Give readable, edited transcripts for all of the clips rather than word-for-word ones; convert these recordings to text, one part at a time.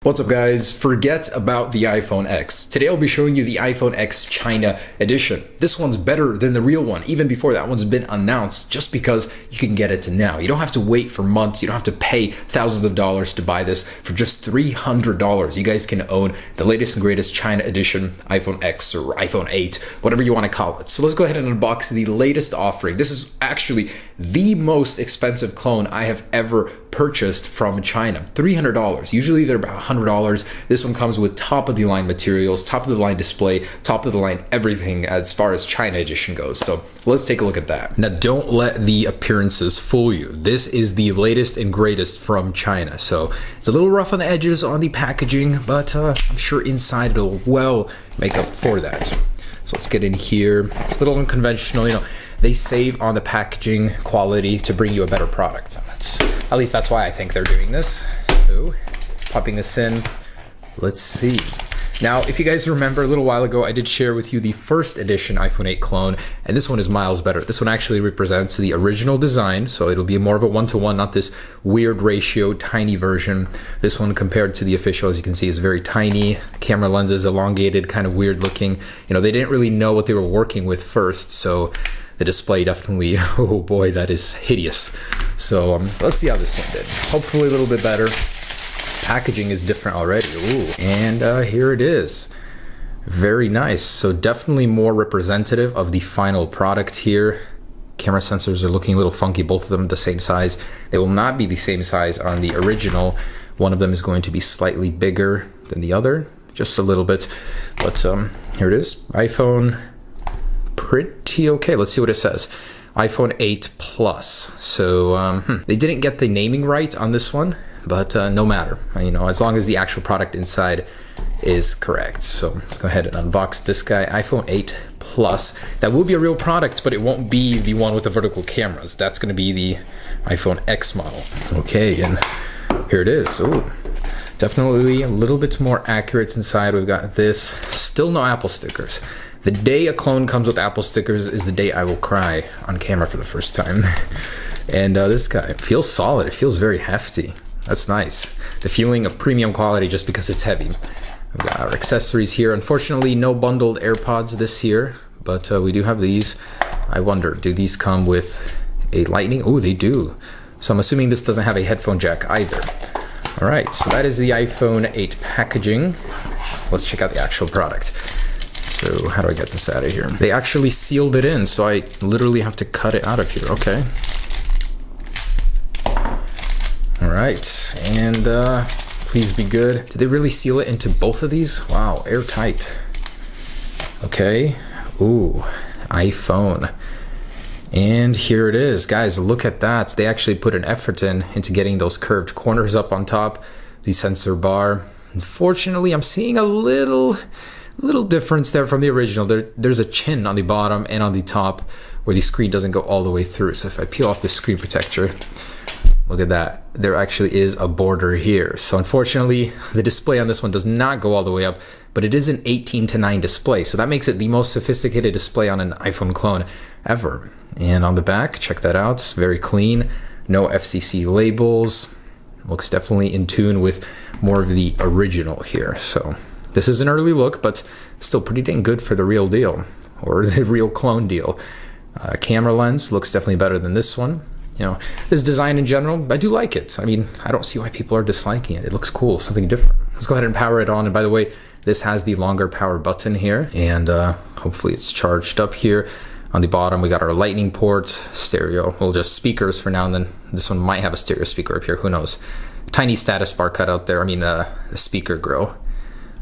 What's up guys, forget about the iPhone X. Today I'll be showing you the iPhone X China edition. This one's better than the real one, even before that one's been announced, just because you can get it now. You don't have to wait for months, you don't have to pay thousands of dollars to buy this. For just $300, you guys can own the latest and greatest China edition iPhone X or iPhone 8, whatever you want to call it. So let's go ahead and unbox the latest offering. This is actually the most expensive clone I have ever purchased from China. $300. Usually they're about $100. This one comes with top of the line materials, top of the line display, top of the line everything as far as China edition goes. So let's take a look at that. Now don't let the appearances fool you. This is the latest and greatest from China. So it's a little rough on the edges on the packaging, but I'm sure inside it'll well make up for that. So let's get in here. It's a little unconventional, you know. They save on the packaging quality to bring you a better product. At least that's why I think they're doing this. So, popping this in, let's see. Now, if you guys remember a little while ago, I did share with you the first edition iPhone 8 clone, and this one is miles better. This one actually represents the original design, so it'll be more of a one-to-one, not this weird ratio, tiny version. This one compared to the official, as you can see, is very tiny. Camera lens is elongated, kind of weird looking. You know, they didn't really know what they were working with first, so the display definitely, oh boy, that is hideous. So let's see how this one did. Hopefully a little bit better. Packaging is different already. Ooh. And here it is. Very nice. So definitely more representative of the final product here. Camera sensors are looking a little funky, both of them the same size. They will not be the same size on the original. One of them is going to be slightly bigger than the other, just a little bit. But here it is. iPhone, pretty okay. Let's see what it says. iPhone 8 Plus. So they didn't get the naming right on this one, but no matter. You know, as long as the actual product inside is correct. So let's go ahead and unbox this guy. iPhone 8 Plus. That will be a real product, but it won't be the one with the vertical cameras. That's going to be the iPhone X model. Okay, and here it is. Oh, definitely a little bit more accurate inside. We've got this. Still no Apple stickers. The day a clone comes with Apple stickers is the day I will cry on camera for the first time. And this guy feels solid. It feels very hefty. That's nice. The feeling of premium quality just because it's heavy. We've got our accessories here. Unfortunately, no bundled AirPods this year, but we do have these. I wonder, do these come with a lightning? Oh, they do. So I'm assuming this doesn't have a headphone jack either. All right, so that is the iPhone 8 packaging. Let's check out the actual product. So how do I get this out of here? They actually sealed it in, so I literally have to cut it out of here. Okay. All right, and please be good. Did they really seal it into both of these? Wow, airtight. Okay. Ooh, iPhone. And here it is. Guys, look at that. They actually put an effort into getting those curved corners up on top, the sensor bar. Unfortunately, I'm seeing a little difference there from the original. There's a chin on the bottom and on the top where the screen doesn't go all the way through. So if I peel off the screen protector, look at that. There actually is a border here. So unfortunately, the display on this one does not go all the way up, but it is an 18:9 display. So that makes it the most sophisticated display on an iPhone clone ever. And on the back, check that out. Very clean. No FCC labels. Looks definitely in tune with more of the original here. So this is an early look, but still pretty dang good for the real deal, or the real clone deal. Camera lens looks definitely better than this one. You know, this design in general, I do like it. I mean, I don't see why people are disliking it. It looks cool, something different. Let's go ahead and power it on. And by the way, this has the longer power button here, and hopefully it's charged up here. On the bottom, we got our lightning port, stereo, well, just speakers for now, and then this one might have a stereo speaker up here, who knows. Tiny status bar cut out there, I mean, the speaker grill.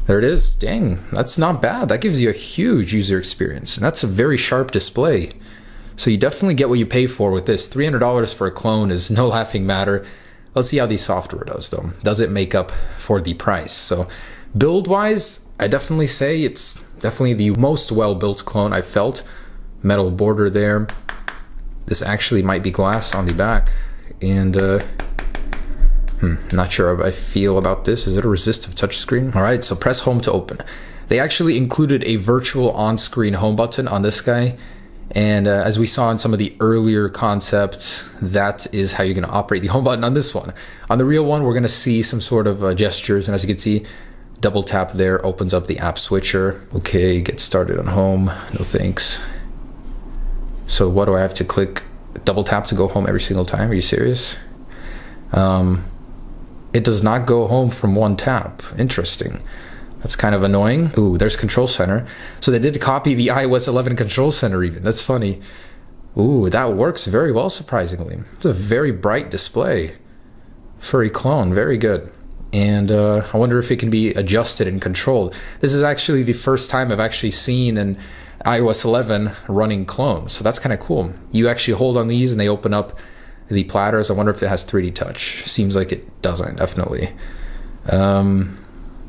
There it is. Dang, that's not bad. That gives you a huge user experience, and that's a very sharp display. So you definitely get what you pay for with this. $300 for a clone is no laughing matter. Let's see how the software does, though. Does it make up for the price? So build-wise, I definitely say it's definitely the most well-built clone I've felt. Metal border there. This actually might be glass on the back, and not sure how I feel about this. Is it a resistive touchscreen? All right, so press home to open. They actually included a virtual on-screen home button on this guy, And as we saw in some of the earlier concepts, that is how you're going to operate the home button on this one. On the real one, we're going to see some sort of gestures. And as you can see, double tap there opens up the app switcher. Okay, get started on home. No thanks. So what do I have to click? Double tap to go home every single time? Are you serious? It does not go home from one tap. Interesting. That's kind of annoying. Ooh, there's Control Center. So they did copy the iOS 11 Control Center even. That's funny. Ooh, that works very well, surprisingly. It's a very bright display for a clone. Very good. And I wonder if it can be adjusted and controlled. This is actually the first time I've actually seen an iOS 11 running clone. So that's kind of cool. You actually hold on these and they open up the platters. I wonder if it has 3D touch. Seems like it doesn't, definitely.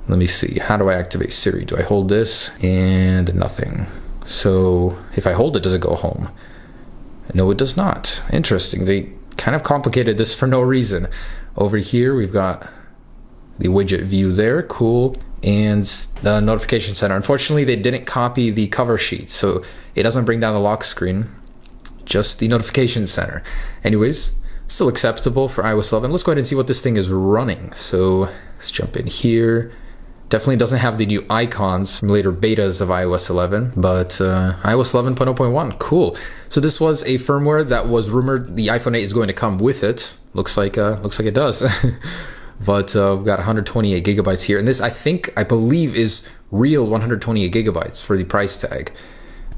Let me see. How do I activate Siri? Do I hold this? And nothing. So if I hold it, does it go home? No, it does not. Interesting. They kind of complicated this for no reason. Over here, we've got the widget view there. Cool. And the notification center. Unfortunately, they didn't copy the cover sheet, so it doesn't bring down the lock screen, just the notification center. Anyways, still acceptable for iOS 11. Let's go ahead and see what this thing is running. So let's jump in here. Definitely doesn't have the new icons from later betas of iOS 11, but iOS 11.0.1, cool. So this was a firmware that was rumored the iPhone 8 is going to come with it. Looks like it does. But we've got 128 gigabytes here, and this I believe is real 128 gigabytes for the price tag.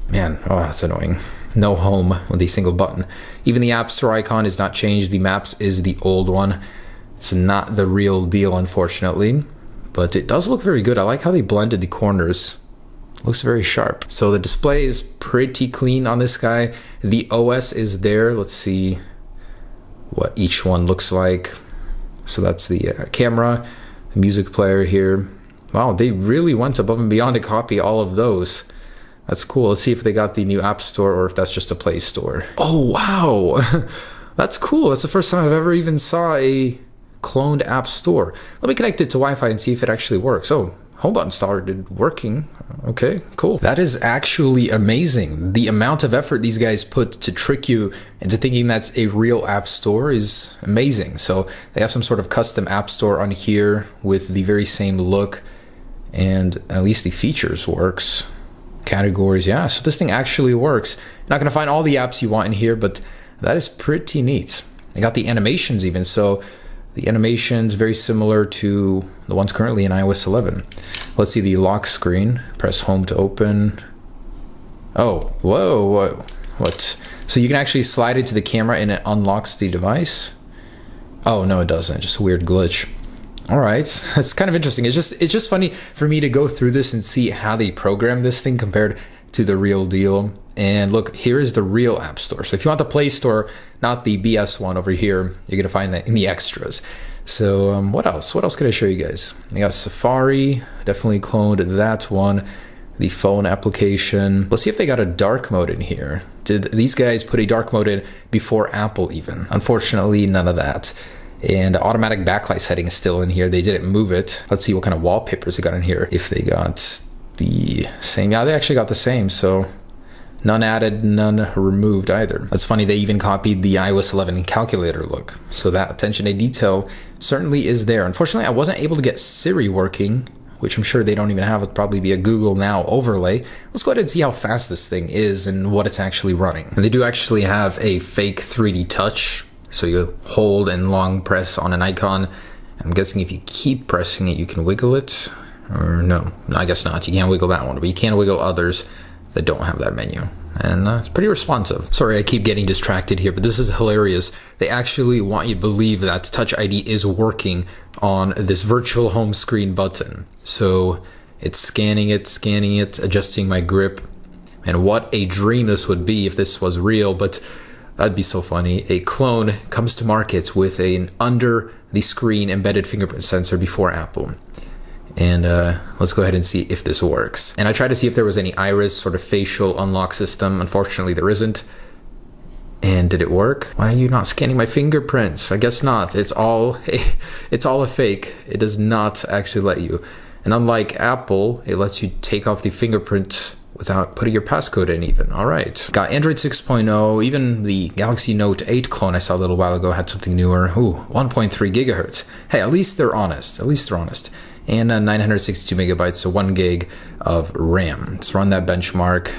Man, oh, that's annoying. No home with a single button. Even the App Store icon is not changed. The Maps is the old one. It's not the real deal, unfortunately. But it does look very good. I like how they blended the corners. Looks very sharp. So the display is pretty clean on this guy. The OS is there. Let's see what each one looks like. So that's the camera, the music player here. Wow, they really went above and beyond to copy all of those. That's cool. Let's see if they got the new App Store or if that's just a Play Store. Oh, wow. That's cool. That's the first time I've ever even saw a cloned App Store. Let me connect it to Wi-Fi and see if it actually works. Oh, home button started working. Okay, cool. That is actually amazing. The amount of effort these guys put to trick you into thinking that's a real App Store is amazing. So they have some sort of custom App Store on here with the very same look, and at least the features works. Categories, yeah, so this thing actually works. You're not going to find all the apps you want in here, but that is pretty neat. They got the animations even, so the animations very similar to the ones currently in iOS 11. Let's see the lock screen. Press home to open. Oh, whoa, what? So you can actually slide it to the camera and it unlocks the device? Oh, no, it doesn't. Just a weird glitch. All right, that's kind of interesting. It's just funny for me to go through this and see how they program this thing compared to the real deal. And look, here is the real App Store. So if you want the Play Store, not the BS one over here, you're gonna find that in the extras. So what else? What else could I show you guys? I got Safari, definitely cloned that one. The phone application. Let's see if they got a dark mode in here. Did these guys put a dark mode in before Apple even? Unfortunately, none of that. And automatic backlight setting is still in here. They didn't move it. Let's see what kind of wallpapers they got in here. If they got the same. Yeah, they actually got the same. So none added, none removed either. That's funny, they even copied the iOS 11 calculator look. So that attention to detail certainly is there. Unfortunately, I wasn't able to get Siri working, which I'm sure they don't even have. It'd probably be a Google Now overlay. Let's go ahead and see how fast this thing is and what it's actually running. And they do actually have a fake 3D touch. So you hold and long press on an icon. I'm guessing if you keep pressing it, you can wiggle it. Or no, I guess not. You can't wiggle that one, but you can wiggle others that don't have that menu. And it's pretty responsive. Sorry, I keep getting distracted here, but this is hilarious. They actually want you to believe that Touch ID is working on this virtual home screen button. So it's scanning it, adjusting my grip. And what a dream this would be if this was real, but that'd be so funny. A clone comes to market with an under the screen embedded fingerprint sensor before Apple. And let's go ahead and see if this works. And I tried to see if there was any iris sort of facial unlock system. Unfortunately, there isn't. And did it work? Why are you not scanning my fingerprints? I guess not. It's all a fake. It does not actually let you. And unlike Apple, it lets you take off the fingerprint without putting your passcode in even. All right. Got Android 6.0, even the Galaxy Note 8 clone I saw a little while ago had something newer. Ooh, 1.3 gigahertz. Hey, at least they're honest. At least they're honest. And 962 megabytes, so 1 gig of RAM. Let's run that benchmark.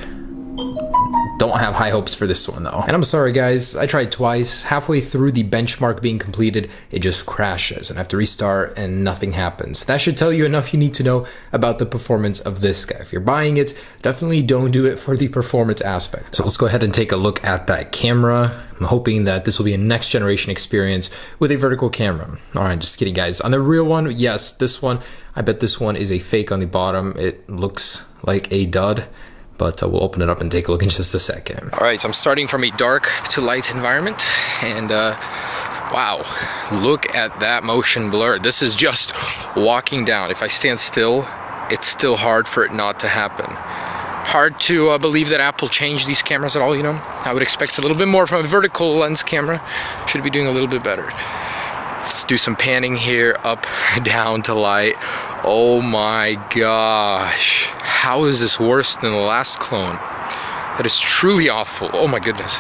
Don't have high hopes for this one though. And I'm sorry guys, I tried twice. Halfway through the benchmark being completed, it just crashes and I have to restart and nothing happens. That should tell you enough you need to know about the performance of this guy. If you're buying it, definitely don't do it for the performance aspect. So let's go ahead and take a look at that camera. I'm hoping that this will be a next generation experience with a vertical camera. All right, just kidding guys. On the real one, yes, this one, I bet this one is a fake on the bottom. It looks like a dud. But we'll open it up and take a look in just a second. All right, so I'm starting from a dark to light environment, and wow, look at that motion blur. This is just walking down. If I stand still, it's still hard for it not to happen. Hard to believe that Apple changed these cameras at all, you know? I would expect a little bit more from a vertical lens camera. Should be doing a little bit better. Let's do some panning here, up, down to light. Oh my gosh. How is this worse than the last clone? That is truly awful. Oh my goodness.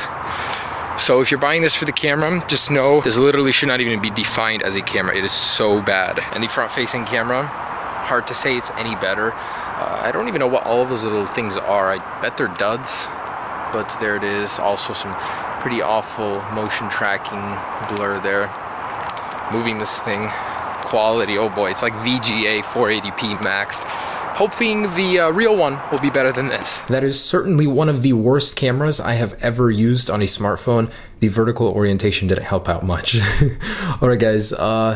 So if you're buying this for the camera, just know this literally should not even be defined as a camera. It is so bad. And the front-facing camera, hard to say it's any better. I don't even know what all of those little things are. I bet they're duds, but there it is. Also some pretty awful motion tracking blur there. Moving this thing, quality, oh boy, it's like VGA 480p max. Hoping the real one will be better than this. That is certainly one of the worst cameras I have ever used on a smartphone. The vertical orientation didn't help out much. Alright guys,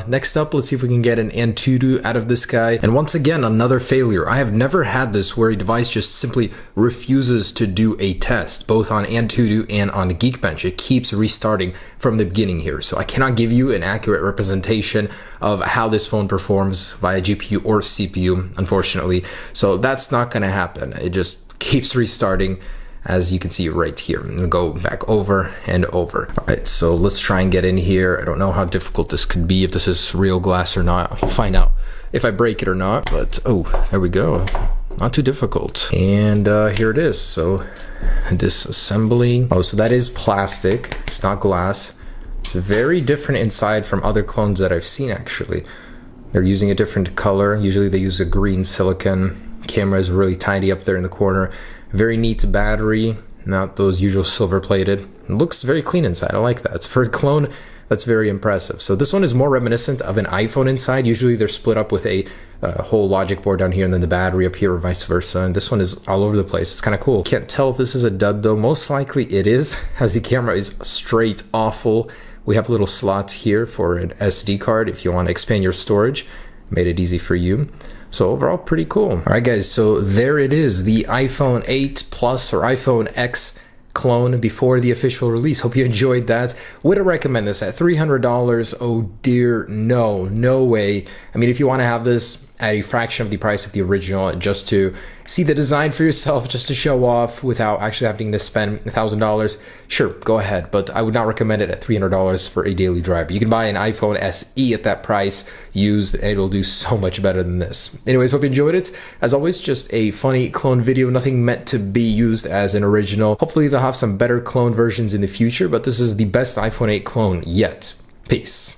next up, let's see if we can get an Antutu out of this guy. And once again, another failure. I have never had this where a device just simply refuses to do a test, both on Antutu and on Geekbench. It keeps restarting from the beginning here. So I cannot give you an accurate representation of how this phone performs via GPU or CPU, unfortunately. So that's not gonna happen. It just keeps restarting, as you can see right here, and go back over and over. All right, so let's try and get in here. I don't know how difficult this could be, if this is real glass or not. I'll find out if I break it or not, but oh, there we go. Not too difficult. And here it is. So disassembling. Oh, so that is plastic. It's not glass. It's very different inside from other clones that I've seen actually. They're using a different color. Usually they use a green silicon. Camera is really tiny up there in the corner. Very neat battery, not those usual silver plated. It looks very clean inside. I like that. For a clone, that's very impressive. So this one is more reminiscent of an iPhone inside. Usually they're split up with a whole logic board down here and then the battery up here or vice versa. And this one is all over the place. It's kind of cool. Can't tell if this is a dud though. Most likely it is, as the camera is straight awful. We have little slots here for an SD card if you want to expand your storage. Made it easy for you. So overall, pretty cool. All right, guys, so there it is, the iPhone 8 Plus or iPhone X clone before the official release. Hope you enjoyed that. Would I recommend this at $300? Oh dear, no, no way. I mean, if you want to have this at a fraction of the price of the original, just to see the design for yourself, just to show off without actually having to spend $1,000, sure, go ahead. But I would not recommend it at $300 for a daily driver. You can buy an iPhone SE at that price used, and it'll do so much better than this. Anyways, hope you enjoyed it. As always, just a funny clone video, nothing meant to be used as an original. Hopefully they'll have some better clone versions in the future, but this is the best iPhone 8 clone yet. Peace.